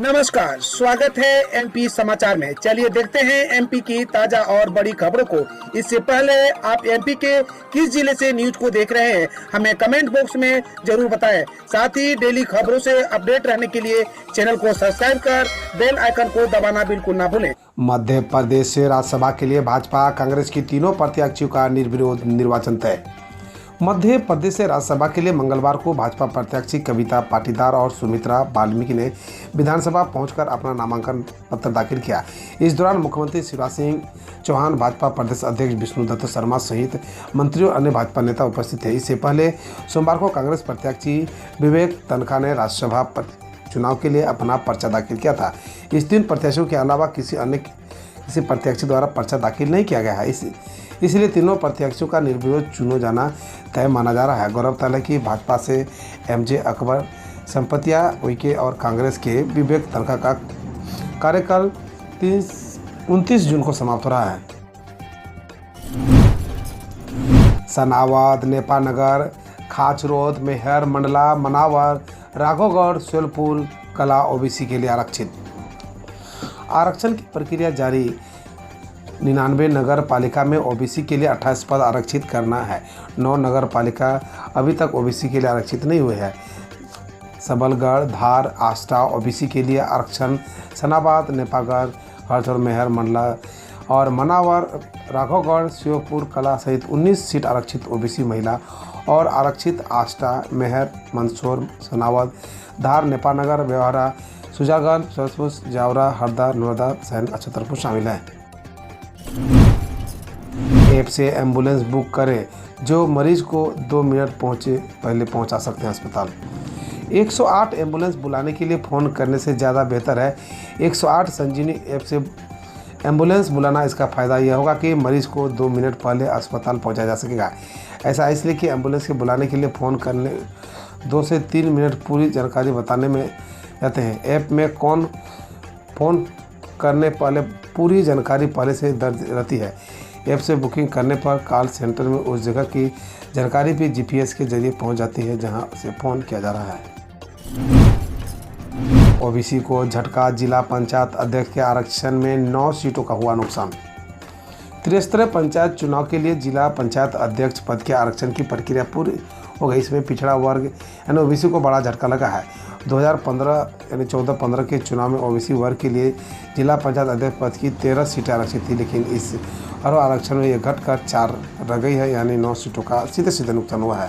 नमस्कार, स्वागत है एमपी समाचार में। चलिए देखते हैं एमपी की ताजा और बड़ी खबरों को। इससे पहले आप एमपी के किस जिले से न्यूज को देख रहे हैं, हमें कमेंट बॉक्स में जरूर बताएं। साथ ही डेली खबरों से अपडेट रहने के लिए चैनल को सब्सक्राइब कर बेल आइकन को दबाना बिल्कुल ना भूलें। मध्य प्रदेश से राज्यसभा के लिए भाजपा कांग्रेस की तीनों प्रत्याशियों का निर्विरोध निर्वाचन तय। मध्य प्रदेश से राज्यसभा के लिए मंगलवार को भाजपा प्रत्याशी कविता पाटीदार और सुमित्रा वाल्मीकि ने विधानसभा पहुंचकर अपना नामांकन पत्र दाखिल किया। इस दौरान मुख्यमंत्री शिवराज सिंह चौहान, भाजपा प्रदेश अध्यक्ष विष्णुदत्त शर्मा सहित मंत्रियों और अन्य भाजपा नेता उपस्थित थे। इससे पहले सोमवार को कांग्रेस प्रत्याशी विवेक तनखा ने राज्यसभा चुनाव के लिए अपना पर्चा दाखिल किया था। इस दिन प्रत्याशियों के अलावा किसी प्रत्याशी द्वारा पर्चा दाखिल नहीं किया गया है, इसलिए तीनों प्रत्याशियों का निर्विरोध चुना जाना तय माना जा रहा है। गौरतलब है कि भाजपा से एमजे अकबर, संपतिया उइके और कांग्रेस के विवेक तनखा का कार्यकाल 29 जून को समाप्त हो रहा है। सनावद, नेपानगर, खाचरोद, मेहर, मंडला, मनावर, राघोगढ़, सोलपुर कला ओबीसी के लिए आरक्षित। आरक्षण की प्रक्रिया जारी। 99 नगर पालिका में ओबीसी के लिए 28 पद आरक्षित करना है। 9 नगर पालिका अभी तक ओबीसी के लिए आरक्षित नहीं हुए हैं। सबलगढ़, धार, आष्टा ओबीसी के लिए आरक्षण। सनाबाद, नेपागढ़, हरचौर, मेहर, मंडला और मनावर, राघोगढ़, श्योपुर कला सहित 19 सीट आरक्षित ओबीसी महिला और आरक्षित आष्टा, मेहर, मंदसौर, सनावद, धार, नेपानगर, व्यवहारा, सुजागढ़, सरसपुर, जावरा, हरदा, नर्मदा, सैन, छतरपुर शामिल हैं। ऐप से एम्बुलेंस बुक करें, जो मरीज को 2 मिनट पहले पहुंचा सकते हैं अस्पताल। 108 एम्बुलेंस बुलाने के लिए फ़ोन करने से ज़्यादा बेहतर है 108 संजीवनी ऐप से एम्बुलेंस बुलाना। इसका फ़ायदा यह होगा कि मरीज को 2 मिनट पहले अस्पताल पहुंचाया जा सकेगा। ऐसा इसलिए कि एम्बुलेंस के बुलाने के लिए फ़ोन करने 2 से 3 मिनट पूरी जानकारी बताने में जाते हैं। ऐप में कौन फ़ोन करने पहले पूरी जानकारी पहले से दर्ज रहती है। ऐप से बुकिंग करने पर कॉल सेंटर में उस जगह की जानकारी भी जीपीएस के जरिए पहुंच जाती है जहां से फ़ोन किया जा रहा है। ओबीसी को झटका। जिला पंचायत अध्यक्ष के आरक्षण में 9 सीटों का हुआ नुकसान। त्रिस्तरीय पंचायत चुनाव के लिए जिला पंचायत अध्यक्ष पद के आरक्षण की प्रक्रिया पूरी हो गई। इसमें पिछड़ा वर्ग यानी ओबीसी को बड़ा झटका लगा है। 2015 यानी 14-15 के चुनाव में ओबीसी वर्ग के लिए जिला पंचायत अध्यक्ष पद की 13 सीटें आरक्षित थी, लेकिन इस हर आरक्षण में ये घटकर 4 रह गई है, यानी 9 सीटों का सीधे नुकसान हुआ है।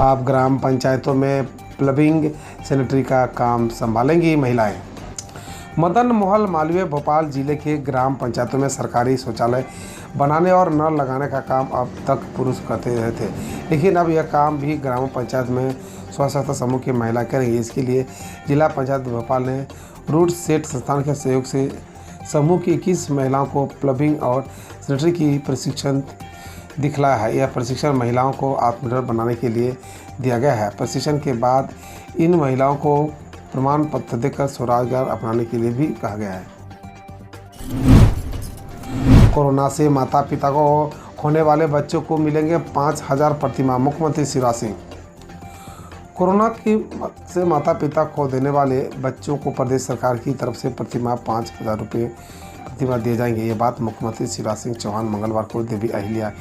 अब ग्राम पंचायतों में प्लबिंग सैनिटरी का काम संभालेंगी महिलाएं। मदन मोहन मालवीय भोपाल जिले के ग्राम पंचायतों में सरकारी शौचालय बनाने और नल लगाने का काम अब तक पुरुष करते रहे थे, लेकिन अब यह काम भी ग्राम पंचायत में स्वसहायता समूह की महिला करेंगी। इसके लिए जिला पंचायत भोपाल ने रूट सेट संस्थान के सहयोग से समूह की 21 महिलाओं को प्लबिंग और सैनिटरी की प्रशिक्षण दिखलाया है। यह प्रशिक्षण महिलाओं को आत्मनिर्भर बनाने के लिए दिया गया है। प्रशिक्षण के बाद इन महिलाओं को प्रमाण पत्र देकर स्वरोजगार अपनाने के लिए भी कहा गया है। कोरोना से माता पिता को खोने वाले बच्चों को मिलेंगे 5,000 प्रतिमाह। मुख्यमंत्री शिवराज सिंह। कोरोना से माता पिता खो देने वाले बच्चों को प्रदेश सरकार की तरफ से प्रतिमाह 5,000 रुपये प्रतिमाह दिए जाएंगे। ये बात मुख्यमंत्री शिवराज सिंह चौहान मंगलवार को देवी अहिल्या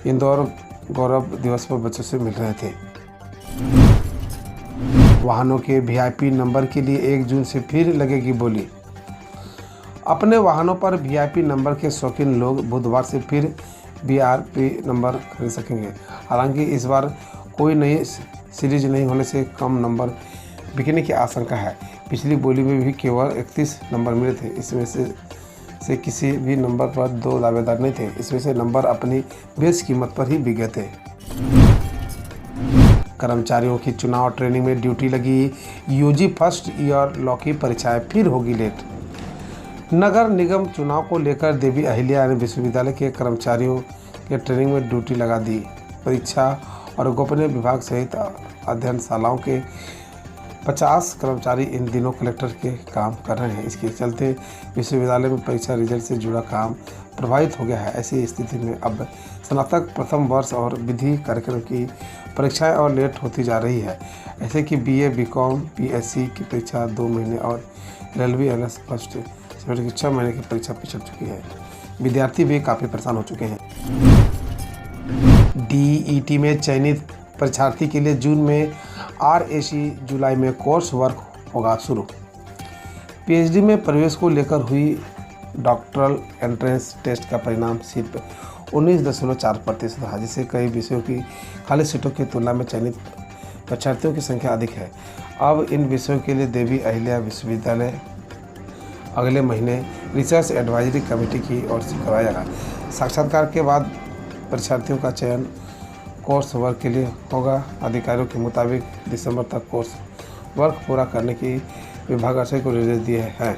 इंदौर गौरव दिवस पर बच्चों से मिल रहे थे। वाहनों के वीआईपी नंबर के लिए 1 जून से फिर लगेगी बोली। अपने वाहनों पर वीआईपी नंबर के शौकीन लोग बुधवार से फिर वीआईपी नंबर खरीद सकेंगे। हालांकि इस बार कोई नई सीरीज नहीं होने से कम नंबर बिकने की आशंका है। पिछली बोली में भी केवल 31 नंबर मिले थे। इसमें से किसी भी नंबर पर 2 दावेदार नहीं थे। इसमें से नंबर अपनी बेस कीमत पर ही बिक गए थे। कर्मचारियों की चुनाव ट्रेनिंग में ड्यूटी लगी। यूजी फर्स्ट ईयर लॉ की परीक्षाएं फिर होगी लेट। नगर निगम चुनाव को लेकर देवी अहिल्या विश्वविद्यालय के कर्मचारियों के ट्रेनिंग में ड्यूटी लगा दी। परीक्षा और गोपनीय विभाग सहित अध्ययनशालाओं के 50 कर्मचारी इन दिनों कलेक्टर के काम कर रहे हैं। इसके चलते विश्वविद्यालय में परीक्षा रिजल्ट से जुड़ा काम प्रभावित हो गया है। ऐसी स्थिति में अब स्नातक प्रथम वर्ष और विधि कार्यक्रम की परीक्षाएं और लेट होती जा रही है। ऐसे कि BA, BCom, PSC की परीक्षा 2 महीने और LLB, LS फर्स्ट सेमेस्टर की 6 महीने की परीक्षा पिछड़ चुकी है। विद्यार्थी भी काफ़ी परेशान हो चुके हैं। DET में चयनित परीक्षार्थी के लिए जून में RAC, जुलाई में कोर्स वर्क होगा शुरू। PhD में प्रवेश को लेकर हुई डॉक्टरल एंट्रेंस टेस्ट का परिणाम सिर्फ 19.4% रहा, जिससे कई विषयों की खाली सीटों की तुलना में चयनित परीक्षार्थियों की संख्या अधिक है। अब इन विषयों के लिए देवी अहिल्या विश्वविद्यालय अगले महीने रिसर्च एडवाइजरी कमेटी की ओर से करवाएगा। साक्षात्कार के बाद परीक्षार्थियों का चयन कोर्स वर्क के लिए होगा। अधिकारियों के मुताबिक दिसंबर तक कोर्स वर्क पूरा करने की विभागाशय को निर्देश दिए हैं।